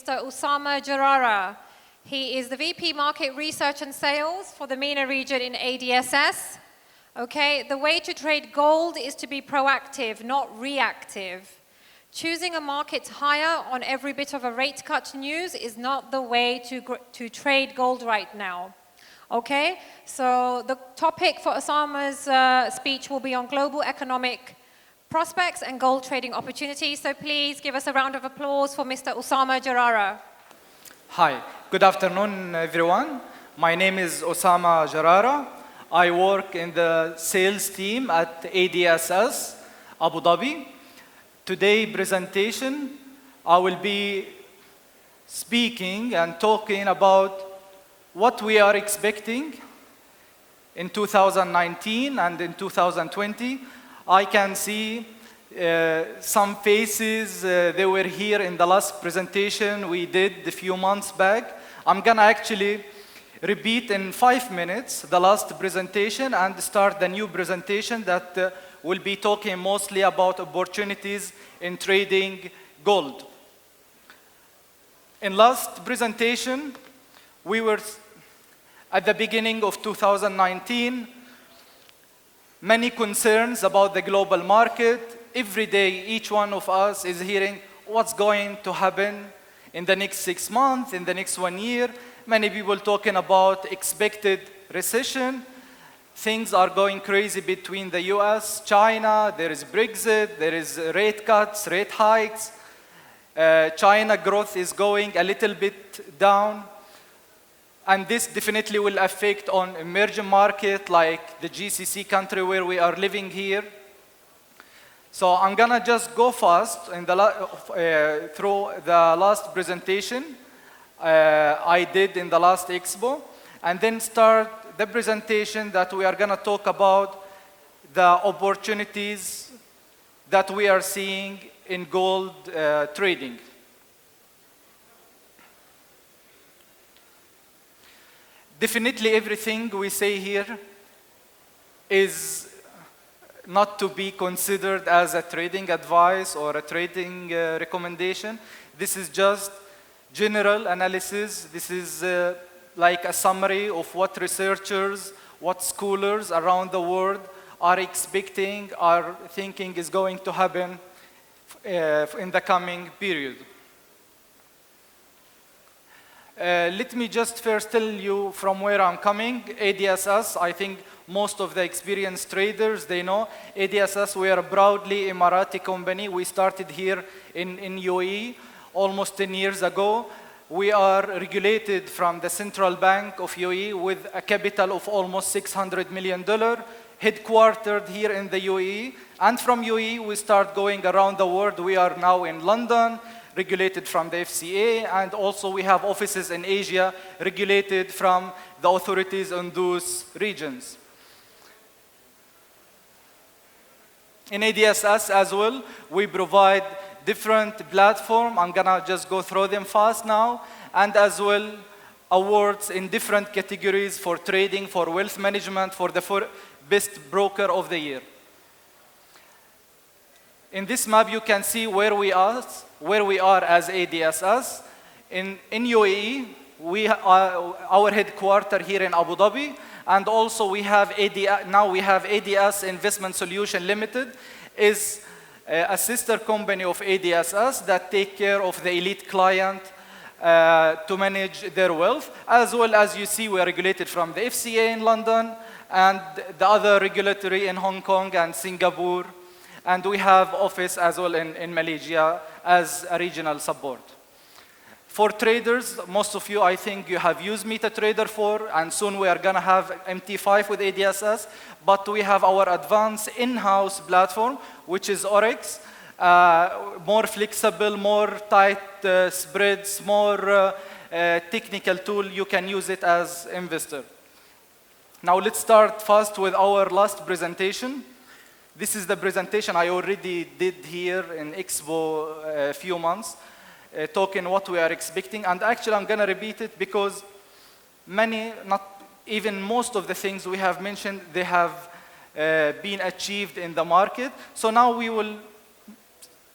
Mr. OSAMA JARARAA. He is the VP Market Research and Sales for the MENA region in ADSS. Okay, the way to trade gold is to be proactive, not reactive. Choosing a market higher on every bit of a rate cut news is not the way to trade gold right now. Okay, so the topic for Osama's speech will be on global economic prospects and gold trading opportunities. So please give us a round of applause for Mr. OSAMA JARARAA. Hi, good afternoon everyone. My name is OSAMA JARARAA. I work in the sales team at ADSS, Abu Dhabi. Today's presentation, I will be speaking and talking about what we are expecting in 2019 and in 2020. I can see some faces, they were here in the last presentation we did a few months back. I'm gonna actually repeat in 5 minutes the last presentation and start the new presentation that will be talking mostly about opportunities in trading gold. In last presentation, we were at the beginning of 2019, many concerns about the global market. Every day, each one of us is hearing what's going to happen in the next 6 months, in the next 1 year. Many people talking about expected recession. Things are going crazy between the US, China, there is Brexit, there is rate cuts, rate hikes. China growth is going a little bit down. And this definitely will affect on emerging market like the GCC country where we are living here. So I'm gonna just go fast in the through the last presentation I did in the last expo, and then start the presentation that we are gonna talk about the opportunities that we are seeing in gold trading. Definitely everything we say here is not to be considered as a trading advice or a trading recommendation. This is just general analysis. This is like a summary of what researchers, what scholars around the world are expecting, are thinking is going to happen in the coming period. Let me just first tell you from where I'm coming. ADSS, I think most of the experienced traders, they know. ADSS, we are a proudly Emirati company. We started here in UAE almost 10 years ago. We are regulated from the Central Bank of UAE with a capital of almost $600 million, headquartered here in the UAE. And from UAE, we start going around the world. We are now in London, regulated from the FCA, and also we have offices in Asia regulated from the authorities in those regions. In ADSS as well, we provide different platforms. I'm gonna just go through them fast now, and as well awards in different categories for trading, for wealth management, for the best broker of the year. In this map, you can see where we are as ADSS. In UAE, our headquarters here in Abu Dhabi, and also we have now we have ADS Investment Solution Limited, is a sister company of ADSS that take care of the elite client to manage their wealth. As well as you see, we are regulated from the FCA in London and the other regulatory in Hong Kong and Singapore. And we have office as well in Malaysia as a regional support. For traders, most of you, I think you have used MetaTrader 4, and soon we are gonna have MT5 with ADSS, but we have our advanced in-house platform, which is Forex, more flexible, more tight spreads, more technical tool. You can use it as investor. Now let's start first with our last presentation. This is the presentation I already did here in Expo a few months, talking what we are expecting. And actually, I'm gonna repeat it because not even most of the things we have mentioned, they have been achieved in the market. So now we will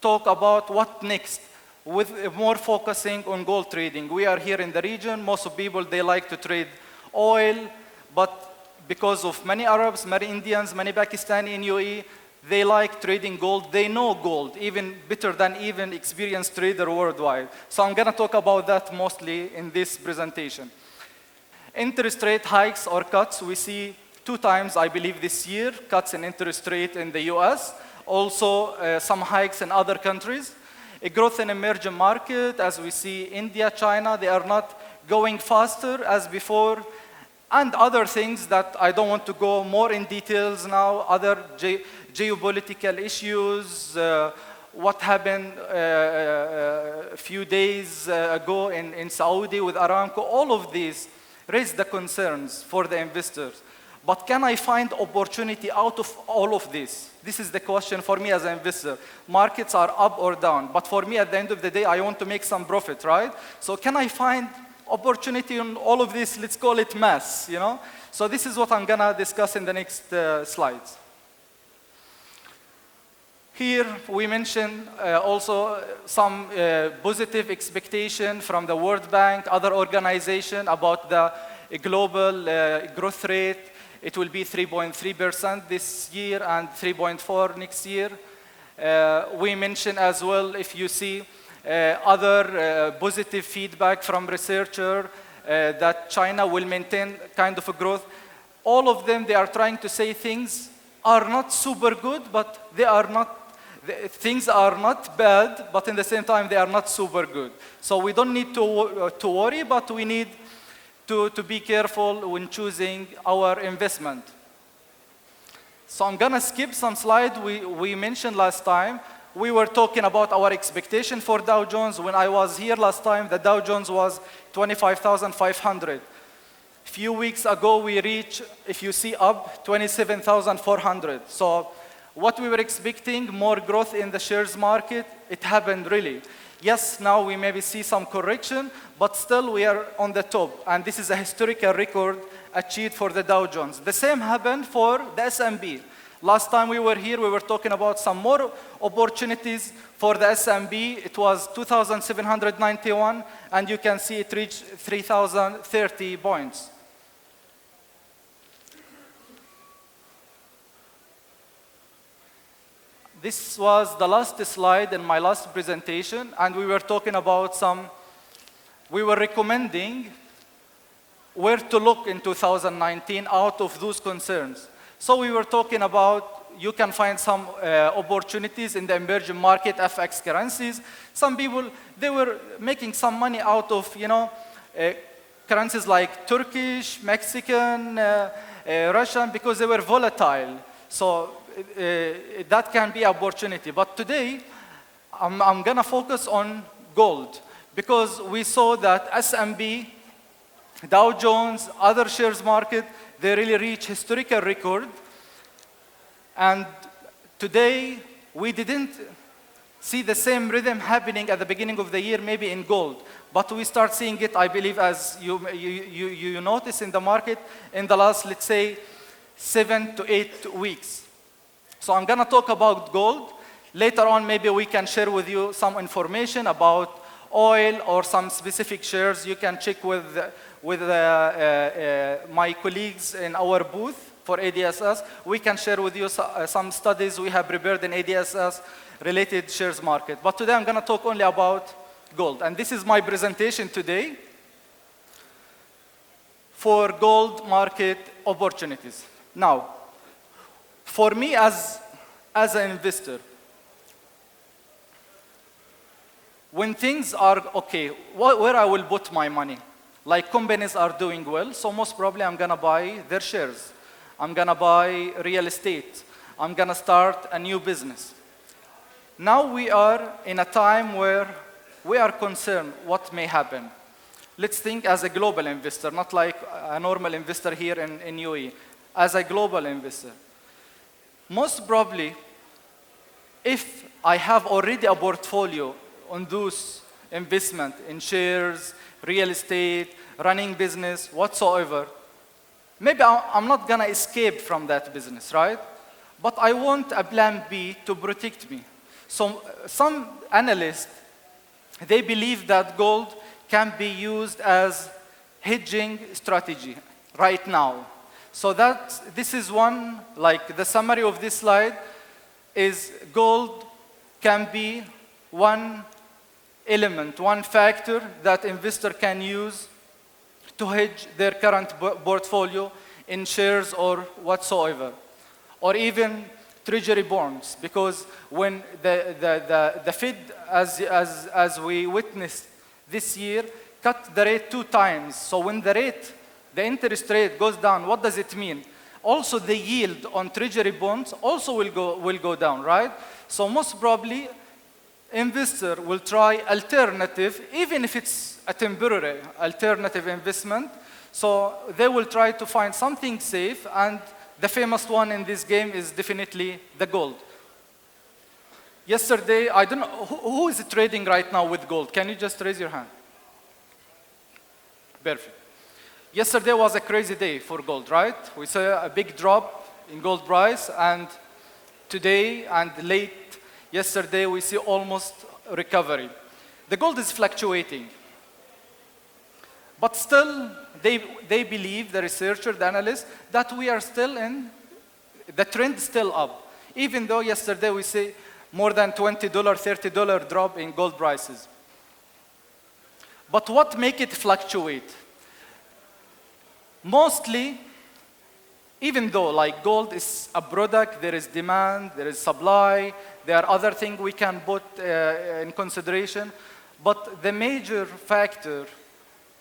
talk about what next. with more focusing on gold trading. We are here in the region. Most of people, they like to trade oil, but because of many Arabs, many Indians, many Pakistani in UAE, they like trading gold. They know gold, even better than even experienced trader worldwide. So I'm gonna talk about that mostly in this presentation. Interest rate hikes or cuts, we see 2 times, I believe, this year, cuts in interest rate in the US, also some hikes in other countries. A growth in emerging market, as we see India, China, they are not going faster as before, and other things that I don't want to go more in details now, other geopolitical issues, what happened a few days ago in Saudi with Aramco, all of these raise the concerns for the investors. But can I find opportunity out of all of this? This is the question for me as an investor. Markets are up or down, but for me at the end of the day, I want to make some profit, right? So can I find opportunity in all of this? Let's call it mass, you know? So this is what I'm gonna discuss in the next slides. Here we mention also some positive expectation from the World Bank, other organization about the global growth rate. It will be 3.3% this year and 3.4% next year. We mention as well, if you see other positive feedback from researcher that China will maintain kind of a growth. All of them, they are trying to say things are not super good, but they are not. Things are not bad, but in the same time, they are not super good. So we don't need to worry, but we need to be careful when choosing our investment. So I'm gonna skip some slides we mentioned last time. We were talking about our expectation for Dow Jones. When I was here last time, the Dow Jones was 25,500. A few weeks ago, we reached, if you see up, 27,400. So what we were expecting, more growth in the shares market, it happened really. Yes, now we maybe see some correction, but still we are on the top. And this is a historical record achieved for the Dow Jones. The same happened for the S&P. Last time we were here, we were talking about some more opportunities for the S&P. It was 2,791, and you can see it reached 3,030 points. This was the last slide in my last presentation, and we were talking about we were recommending where to look in 2019 out of those concerns. So we were talking about you can find some opportunities in the emerging market FX currencies. Some people, they were making some money out of, currencies like Turkish, Mexican, Russian, because they were volatile. So that can be opportunity. But today, I'm gonna focus on gold because we saw that S&P, Dow Jones, other shares market, they really reach historical record. And today, we didn't see the same rhythm happening at the beginning of the year, maybe in gold. But we start seeing it, I believe, as you notice in the market in the last, let's say, 7 to 8 weeks. So I'm gonna talk about gold. Later on, maybe we can share with you some information about oil or some specific shares. You can check with my colleagues in our booth for ADSS. We can share with you some studies we have prepared in ADSS related shares market. But today I'm gonna talk only about gold. And this is my presentation today for gold market opportunities. Now, for me as an investor, when things are okay, where I will put my money? Like companies are doing well, so most probably I'm gonna buy their shares. I'm gonna buy real estate. I'm gonna start a new business. Now we are in a time where we are concerned what may happen. Let's think as a global investor, not like a normal investor here in UAE. As a global investor, most probably, if I have already a portfolio on those investment in shares, real estate, running business, whatsoever, maybe I'm not gonna escape from that business, right? But I want a plan B to protect me. So some analysts, they believe that gold can be used as hedging strategy right now. So this is one, like the summary of this slide is gold can be one element, one factor that investor can use to hedge their current portfolio in shares or whatsoever, or even treasury bonds, because when the Fed, as we witnessed this year, cut the rate 2 times. So when the interest rate goes down, what does it mean? Also the yield on treasury bonds also will go down, right? So most probably investor will try alternative, even if it's a temporary alternative investment. So they will try to find something safe, and the famous one in this game is definitely the gold. Yesterday, I don't know, who is trading right now with gold? Can you just raise your hand? Perfect. Yesterday was a crazy day for gold, right? We saw a big drop in gold price, and today and late yesterday we see almost recovery. The gold is fluctuating. But still, they believe, the researchers, the analysts, that we are still in, the trend is still up. Even though yesterday we see more than $20, $30 drop in gold prices. But what makes it fluctuate? Mostly, even though like gold is a product, there is demand, there is supply, there are other things we can put in consideration, but the major factor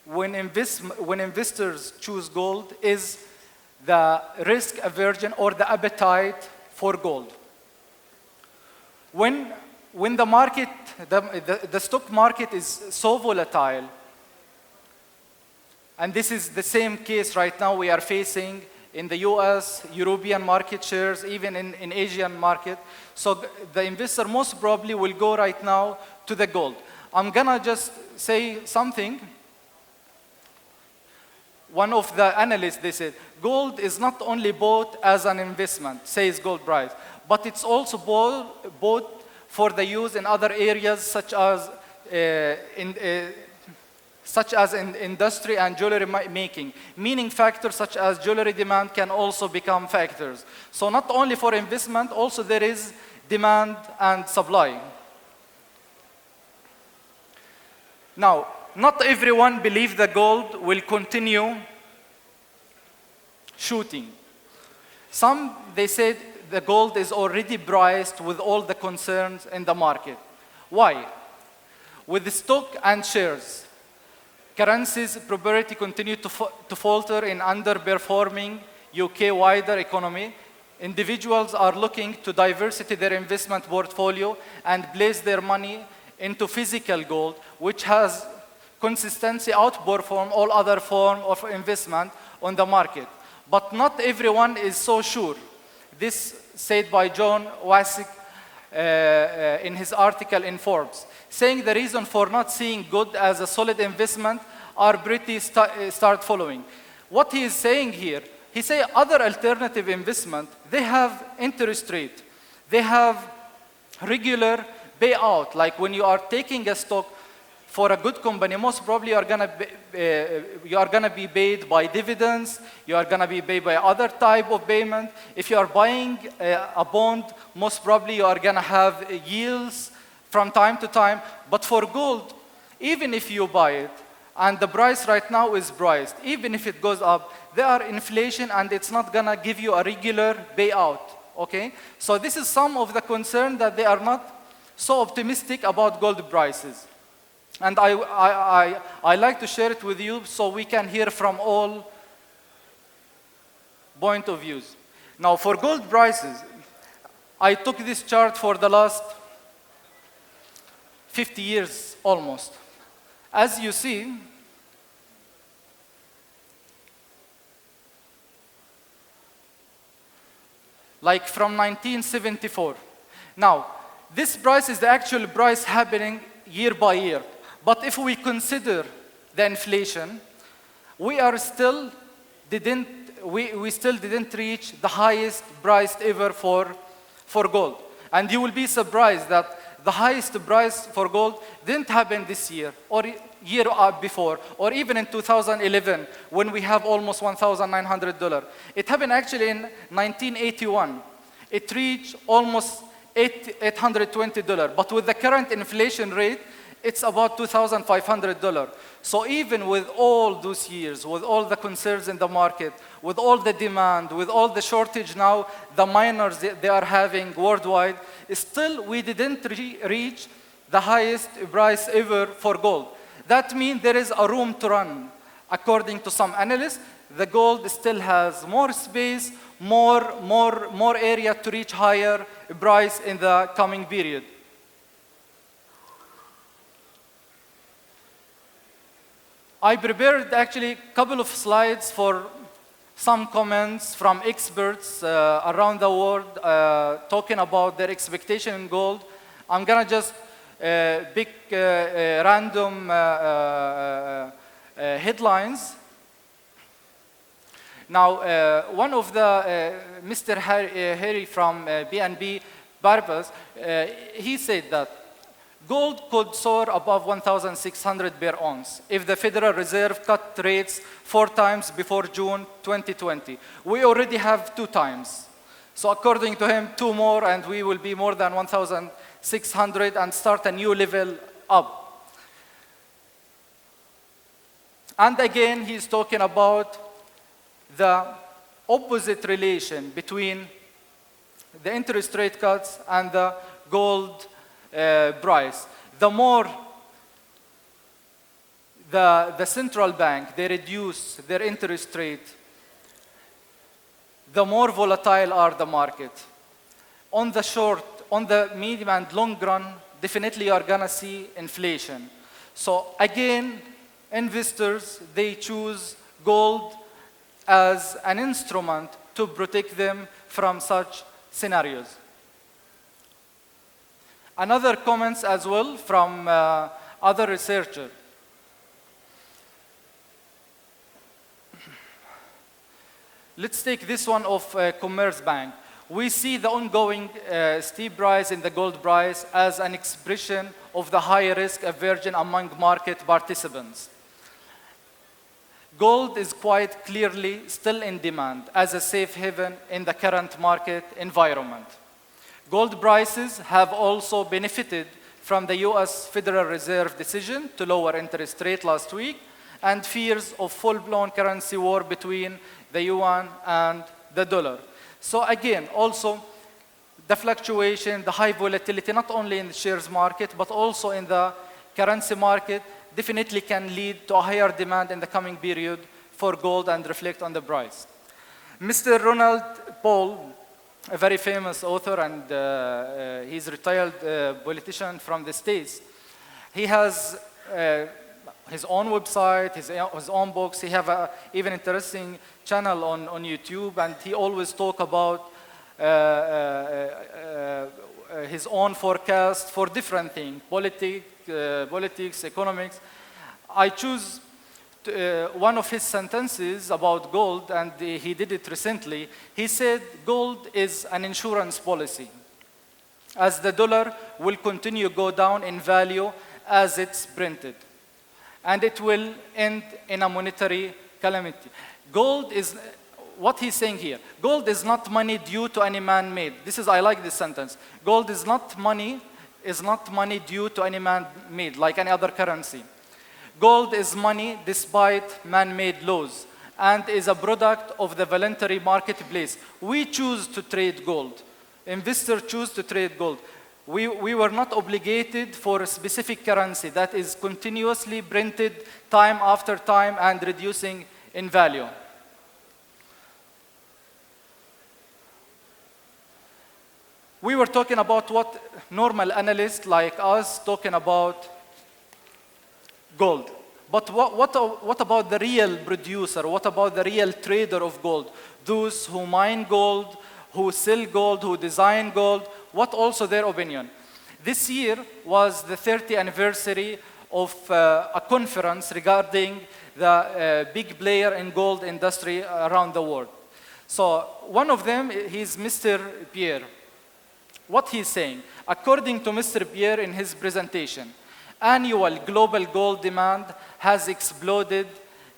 when investors choose gold is the risk aversion or the appetite for gold. When the market, the stock market is so volatile, and this is the same case right now we are facing in the US, European market shares, even in Asian market. So the investor most probably will go right now to the gold. I'm gonna just say something. One of the analysts, they said, gold is not only bought as an investment, says gold price, but it's also bought for the use in other areas such as in industry and jewelry making. Meaning factors such as jewelry demand can also become factors. So not only for investment, also there is demand and supply. Now, not everyone believes the gold will continue shooting. Some, they said the gold is already priced with all the concerns in the market. Why? With the stock and shares, currencies property continue to falter in underperforming UK wider economy. Individuals are looking to diversify their investment portfolio and place their money into physical gold, which has consistency outperform all other form of investment on the market. But not everyone is so sure. This said by John Wasik in his article in Forbes, saying the reason for not seeing gold as a solid investment are pretty start following. What he is saying here, he say other alternative investment, they have interest rate, they have regular payout. Like when you are taking a stock for a good company, most probably you are gonna be paid by dividends, you are gonna be paid by other type of payment. If you are buying a bond, most probably you are gonna have yields from time to time. But for gold, even if you buy it, and the price right now is priced, even if it goes up, there are inflation and it's not gonna give you a regular payout, okay? So this is some of the concern that they are not so optimistic about gold prices. And I like to share it with you so we can hear from all point of views. Now for gold prices, I took this chart for the last 50 years almost. As you see, like from 1974. Now, this price is the actual price happening year by year. But if we consider the inflation, we still didn't reach the highest price ever for gold. And you will be surprised that the highest price for gold didn't happen this year or year before, or even in 2011 when we have almost $1,900. It happened actually in 1981. It reached almost $820. But with the current inflation rate, it's about $2,500. So even with all those years, with all the concerns in the market, with all the demand, with all the shortage now, the miners they are having worldwide, still we didn't reach the highest price ever for gold. That means there is a room to run. According to some analysts, the gold still has more space, more area to reach higher price in the coming period. I prepared actually a couple of slides for some comments from experts around the world talking about their expectation in gold. I'm gonna just pick random headlines. Now, one of the Mr. Harry from BNP Paribas, he said that gold could soar above 1,600 per ounce if the Federal Reserve cut rates 4 times before June 2020. We already have 2 times. So according to him, 2 more and we will be more than 1,600 and start a new level up. And again, he's talking about the opposite relation between the interest rate cuts and the gold price. The more the central bank, they reduce their interest rate, the more volatile are the market. On the short, on the medium and long run, definitely you are gonna see inflation. So again, investors, they choose gold as an instrument to protect them from such scenarios. Another comments as well from other researchers. Let's take this one of Commerzbank. We see the ongoing steep rise in the gold price as an expression of the high risk aversion among market participants. Gold is quite clearly still in demand as a safe haven in the current market environment. Gold prices have also benefited from the US Federal Reserve decision to lower interest rate last week and fears of full-blown currency war between the yuan and the dollar. So again, also the fluctuation, the high volatility, not only in the shares market, but also in the currency market, definitely can lead to a higher demand in the coming period for gold and reflect on the price. Mr. Ronald Paul, a very famous author and he's a retired politician from the States. He has his own website, his own books. He have a even interesting channel on YouTube, and he always talk about his own forecast for different things, politics, economics. I choose one of his sentences about gold, and he did it recently. He said, gold is an insurance policy, as the dollar will continue to go down in value as it's printed, and it will end in a monetary calamity. Gold is, what he's saying here, gold is not money due to any man-made. I like this sentence. Gold is not money due to any man-made, like any other currency. Gold is money despite man-made laws and is a product of the voluntary marketplace. We choose to trade gold. Investors choose to trade gold. We were not obligated for a specific currency that is continuously printed time after time and reducing in value. We were talking about what normal analysts like us talking about gold. But what about the real producer? What about the real trader of gold? Those who mine gold, who sell gold, who design gold, what also their opinion? This year was the 30th anniversary of a conference regarding the big player in gold industry around the world. So one of them is Mr. Pierre. what he's saying. According to Mr. Pierre in his presentation, annual global gold demand has exploded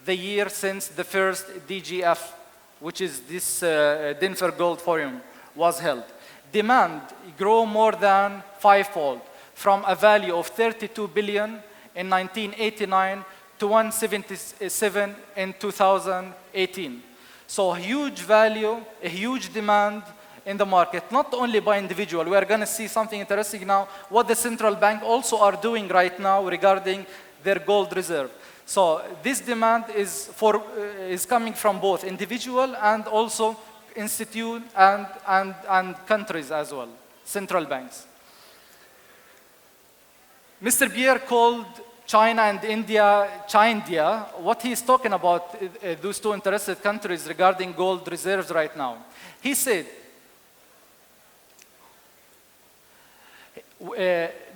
the year since the first DGF, which is this Denver Gold Forum, was held. Demand grew more than fivefold, from a value of 32 billion in 1989 to 177 in 2018. So huge value, a huge demand in the market, not only by individual. We are going to see something interesting now, what the central bank also are doing right now regarding their gold reserve. So this demand is coming from both individual and also institute and countries as well, central banks. Mr. Pierre called China and India, Chindia. What he's talking about, those two interested countries regarding gold reserves right now. He said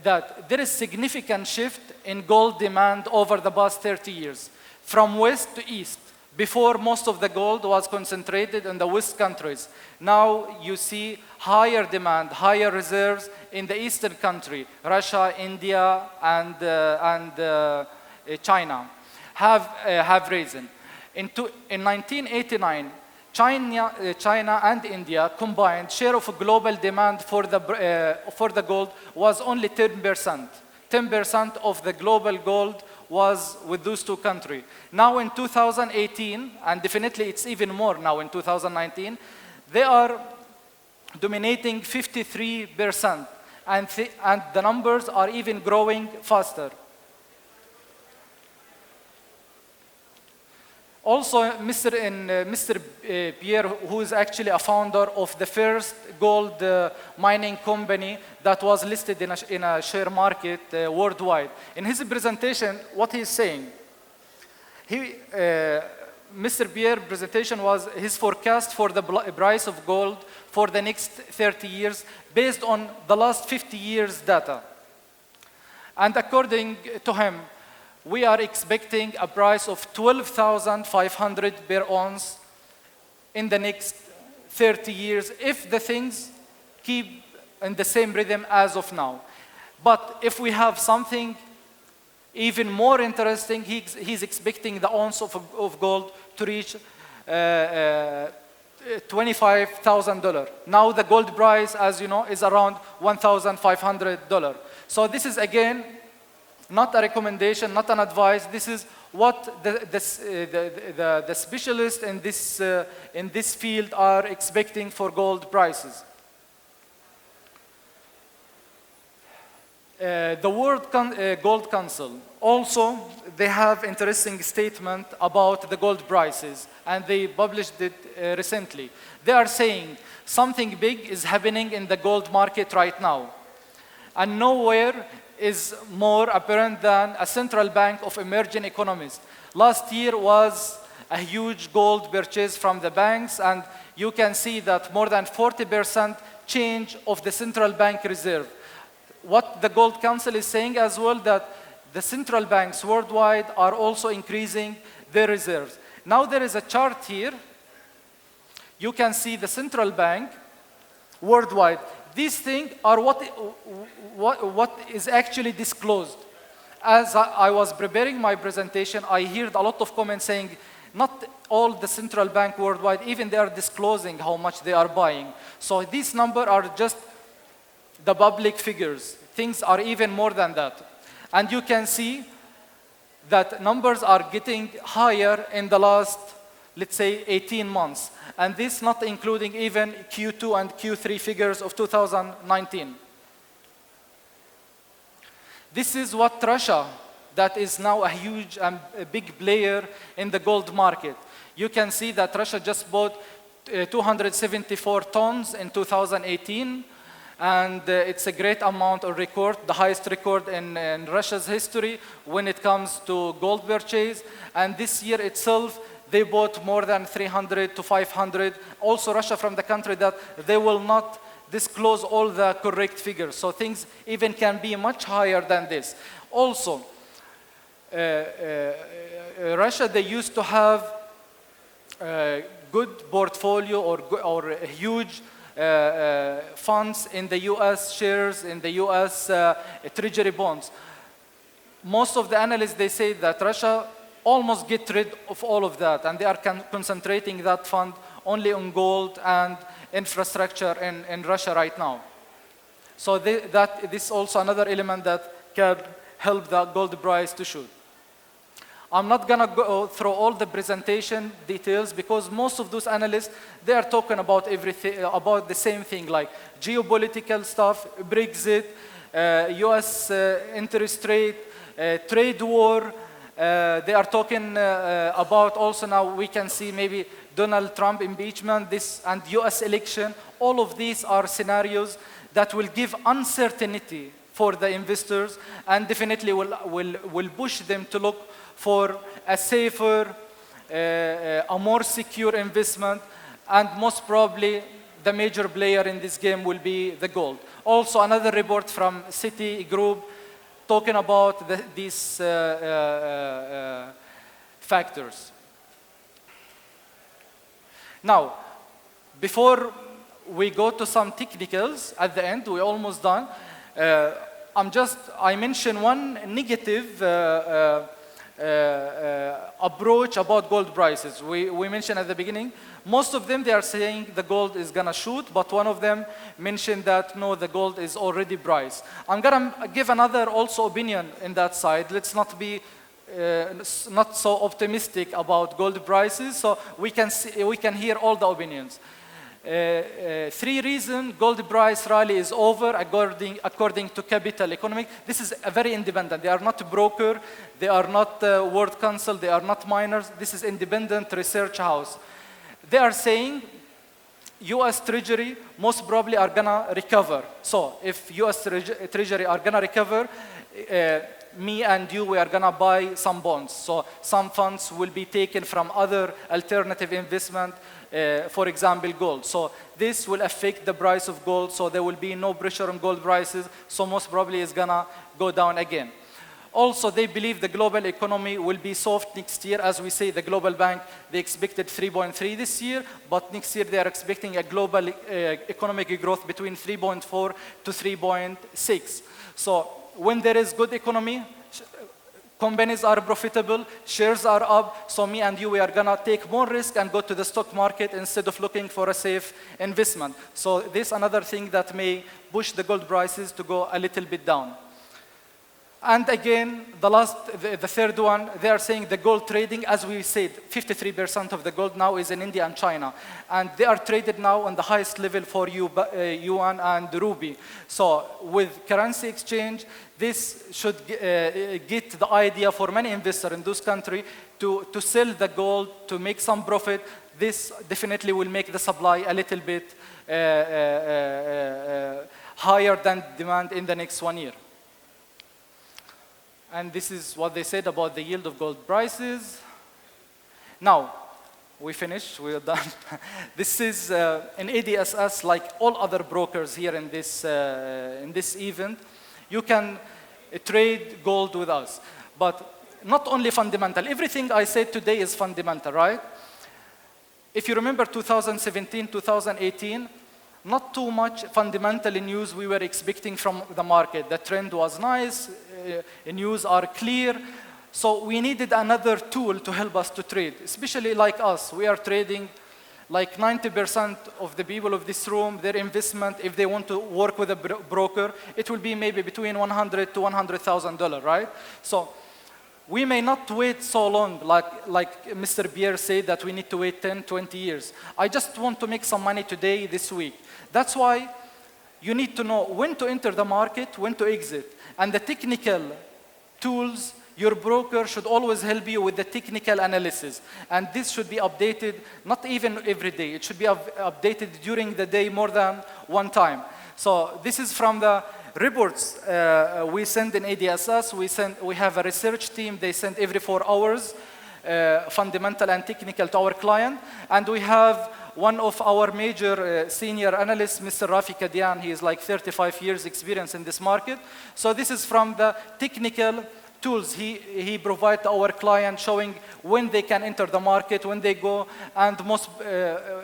that there is significant shift in gold demand over the past 30 years, from west to east. Before, most of the gold was concentrated in the West countries. Now you see higher demand, higher reserves in the eastern country. Russia, India, and China have risen. In 1989, China and India combined share of global demand for the gold was only 10%. 10% of the global gold was with those two countries. Now in 2018, and definitely it's even more now in 2019, they are dominating 53%, and the numbers are even growing faster. Also, Mr. Pierre, who is actually a founder of the first gold mining company that was listed in a share market worldwide. In his presentation, what he's saying, Mr. Pierre's presentation was his forecast for the price of gold for the next 30 years based on the last 50 years data. And according to him, we are expecting a price of 12,500 per ounce in the next 30 years if the things keep in the same rhythm as of now. But if we have something even more interesting, he's expecting the ounce of gold to reach $25,000. Now the gold price, as you know, is around $1,500. So this is again not a recommendation, not an advice. This is what the specialists in this field are expecting for gold prices. The World Gold Council also, they have interesting statement about the gold prices, and they published it recently. They are saying something big is happening in the gold market right now, and nowhere is more apparent than a central bank of emerging economies. Last year was a huge gold purchase from the banks, and you can see that more than 40% change of the central bank reserve. What the Gold Council is saying as well, that the central banks worldwide are also increasing their reserves. Now there is a chart here. You can see the central bank worldwide. These things are what is actually disclosed. As I was preparing my presentation, I heard a lot of comments saying, not all the central bank worldwide, even they are disclosing how much they are buying. So these numbers are just the public figures. Things are even more than that. And you can see that numbers are getting higher in the last, let's say, 18 months. And this not including even Q2 and Q3 figures of 2019. This is what Russia, that is now a huge and a big player in the gold market. You can see that Russia just bought 274 tons in 2018. And it's a great amount of record, the highest record in Russia's history when it comes to gold purchase. And this year itself, they bought more than 300 to 500. Also Russia from the country that they will not disclose all the correct figures. So things even can be much higher than this. Also, Russia, they used to have a good portfolio or a huge funds in the US shares, in the US treasury bonds. Most of the analysts, they say that Russia almost get rid of all of that, and they are concentrating that fund only on gold and infrastructure in Russia right now. So this is also another element that can help the gold price to shoot. I'm not gonna go through all the presentation details because most of those analysts, they are talking about everything, about the same thing, like geopolitical stuff, Brexit, US interest rate, trade war. They are talking about also now we can see maybe Donald Trump impeachment, this and US election. All of these are scenarios that will give uncertainty for the investors and definitely will push them to look for a safer, a more secure investment, and most probably the major player in this game will be the gold. Also another report from Citi Group talking about these factors. Now, before we go to some technicals at the end, we're almost done. I mentioned one negative approach about gold prices. We mentioned at the beginning, most of them, they are saying the gold is gonna shoot, but one of them mentioned that no, the gold is already priced. I'm gonna give another also opinion in that side. Let's not be not so optimistic about gold prices, so we can hear all the opinions. 3 reasons gold price rally is over according to Capital Economic. This is a very independent. They are not a broker, they are not World Council, they are not miners. This is independent research house. They are saying US Treasury most probably are gonna recover. So if US Treasury are gonna recover, me and you, we are gonna buy some bonds. So some funds will be taken from other alternative investment, for example, gold. So this will affect the price of gold, so there will be no pressure on gold prices, so most probably it's gonna go down again. Also, they believe the global economy will be soft next year. As we say, the Global Bank, they expected 3.3 this year, but next year they are expecting a global economic growth between 3.4 to 3.6. So when there is good economy, companies are profitable, shares are up, so me and you, we are gonna take more risk and go to the stock market instead of looking for a safe investment. So this is another thing that may push the gold prices to go a little bit down. And again, the third one, they are saying the gold trading, as we said, 53% of the gold now is in India and China. And they are traded now on the highest level for yuan and rupee. So with currency exchange, this should get the idea for many investors in those countries to sell the gold, to make some profit. This definitely will make the supply a little bit higher than demand in the next 1 year. And this is what they said about the yield of gold prices. Now, we finished, we're done. This is an ADSS, like all other brokers here in this event. You can trade gold with us, but not only fundamental. Everything I said today is fundamental, right? If you remember 2017, 2018, not too much fundamental news we were expecting from the market. The trend was nice, news are clear. So we needed another tool to help us to trade, especially like us. We are trading like 90% of the people of this room, their investment, if they want to work with a broker, it will be maybe between $100 to $100,000, right? So we may not wait so long, like Mr. Pierre said, that we need to wait 10, 20 years. I just want to make some money today, this week. That's why you need to know when to enter the market, when to exit. And the technical tools, your broker should always help you with the technical analysis. And this should be updated, not even every day. It should be updated during the day more than one time. So this is from the reports we send in ADSS. We have a research team. They send every 4 hours, fundamental and technical to our client. And we have one of our major senior analysts, Mr. Rafi Kadian. He is like 35 years experience in this market. So this is from the technical tools he provides to our client, showing when they can enter the market, when they go, and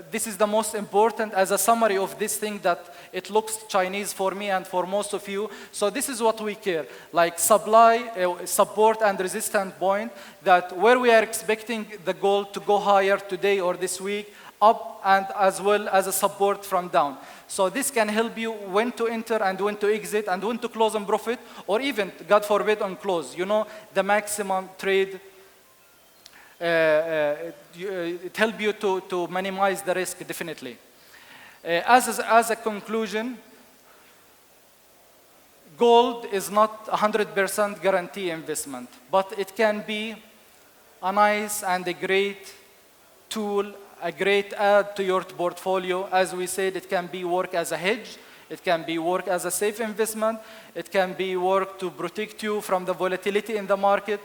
this is the most important as a summary of this thing that it looks Chinese for me and for most of you. So this is what we care, like supply, support and resistance point, that where we are expecting the gold to go higher today or this week, up, and as well as a support from down. So this can help you when to enter and when to exit and when to close on profit, or even, God forbid, on close. You know, the maximum trade, it helps you to minimize the risk, definitely. As a conclusion, gold is not 100% guarantee investment, but it can be a nice and a great tool, a great add to your portfolio. As we said, it can be work as a hedge, it can be work as a safe investment, it can be work to protect you from the volatility in the market,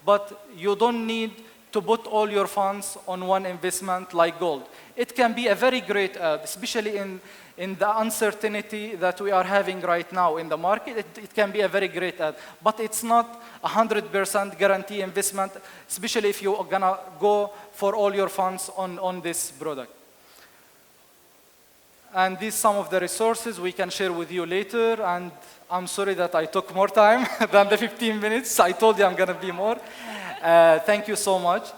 but you don't need to put all your funds on one investment like gold. It can be a very great add, especially in the uncertainty that we are having right now in the market. It can be a very great add, but it's not 100% guarantee investment, especially if you're gonna go for all your funds on this product. And these some of the resources we can share with you later, and I'm sorry that I took more time than the 15 minutes. I told you I'm gonna be more. Thank you so much.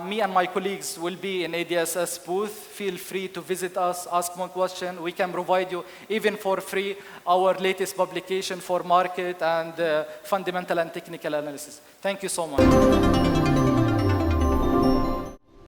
Me and my colleagues will be in ADSS booth. Feel free to visit us, ask more questions. We can provide you, even for free, our latest publication for market and fundamental and technical analysis. Thank you so much.